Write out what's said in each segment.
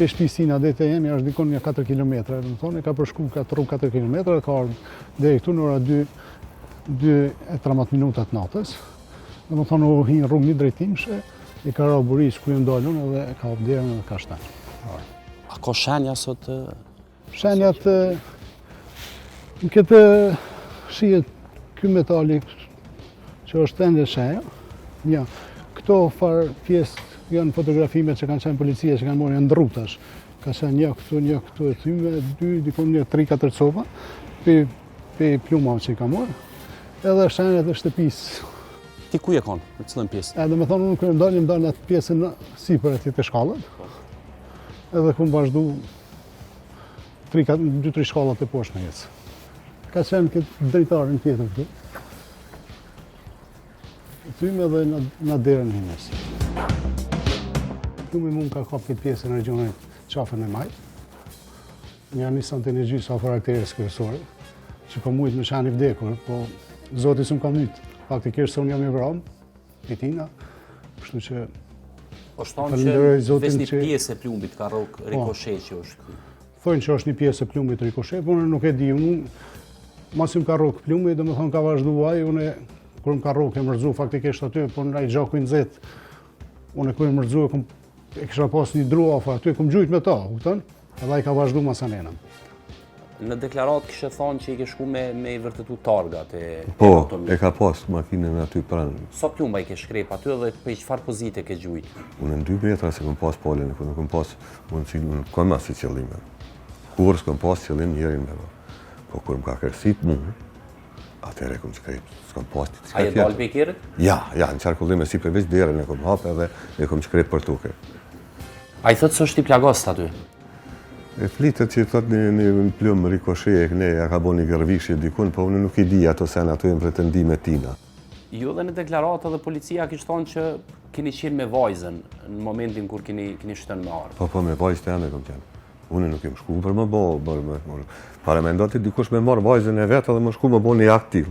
pesh pisina dhe të jemi është dikon një 4 km. Në thonë, e ka përshku 4 km, ka ardhë dhe këtu në ora 2:13 minuta të natës. Dhe më thonë, u hinë rrugë një drejtimshe, i ka ra burish ku ju ndalun edhe ka obderën dhe ka shtanë. A ka shenja sot? Shenjat, në këtë shihet ky metali që është ende shenja. Ja, këto farë pjesë janë fotografimet që kanë qenë policia që kanë marrë janë ndrrutash. Ka qenë një këtu e thyme, dikon 3-4 copa, pe plumave që i ka marrë. Edhe shenjat e shtëpisë. Ti ku je konë? Në cilën pjesë? Edhe me thonë, unë kërë ndalim në atë pjesën sipër atje të shkallët. Edhe ku më vazhdu 2-3 shkallat e poshtë me jetës. Ka qenë këtë drejtarën tjetër këtu. Thyme edhe në derën hines. Plumi mund ka kap këtë pjesë në regionit qafën e majtë. Një Nissan Energy sa karakteres kryesore, që ka mujtë me shani vdekur, po Zoti s'm ka mytë. Faktikisht se unë jam i vramë, pitina, kështu që... Po shtonë që vesh një pjesë e plumbit ka rrok rikoshet që është këtu. Thojnë që është një pjesë e plumbit rikoshet, por nuk e di, unë masim ka rrok plumbit, dhe më thonë ka vazhduaj, unë kur më ka rrok e mërzu faktikisht aty, por në ai gjaku i nxehtë, unë kur e mërzu e kisha pas një dru afa aty, kom gjujt me ta, kupton? Edhe ai ka vazhdu masanenëm. Në deklarat kështë thonë që i ke shku me i vërtetu targat e Po, e ka pas makinën aty pranë. Sa plumba i ke shkrep aty dhe për çfarë pozite ke gjujt? Unë në 2 metra se kom pas polën, nuk kom pas mundësi, kom as si qëllime. Kur s'kom pas qëllim njerin me po kur më ka kërsit mu, atëre kom shkrep, s'kom pas të A je dalë për i kjerët? Ja, në qarkullime si përveç derën e kom hap edhe e kom shkrep për tuke. A i thëtë së është i plagost aty? E flitet që thot një plumë rikoshe ne ja ka bo një gërvishje dikun, po unë nuk i di ato sen ato jenë pretendime tina. Jo dhe në deklaratë dhe policia kishtë thonë që keni qenë me vajzën në momentin kur keni shëtën me arë. Po me vajzë të janë e kom qenë. Unë nuk jem shku për më bo, pare me ndoti dikush me marë vajzën e vetë dhe më shku më bo një aktiv.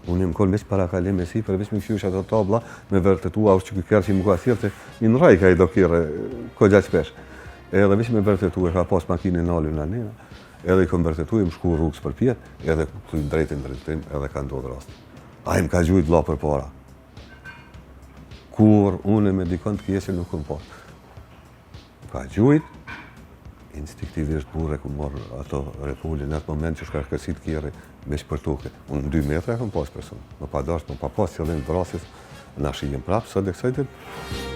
Unë jem konë veç para kalim e si, për veç me këshysh ato tabla, me vërtetua është që kërë që më ka thirë, një në rajka i do kjerë, ko gjatë shpesh. Edhe veç me vërtetu e ka pas makinën nalën në nena, edhe i kom vërtetu e më shku rrugës për pjetë, edhe të drejtin edhe ka ndodhë rast. A i më ka gjujt vla për para. Kur unë me dikon të kjesë nuk kom pas. Ka gjujt, instinktivisht burre ku morë ato repullin në atë moment që shka kërësit kjeri veç për tuke. Unë në 2 metra kom pas person. Më pa dasht, më pa pas qëllim të vrasis, në shijem prapë, sot e kësajtit.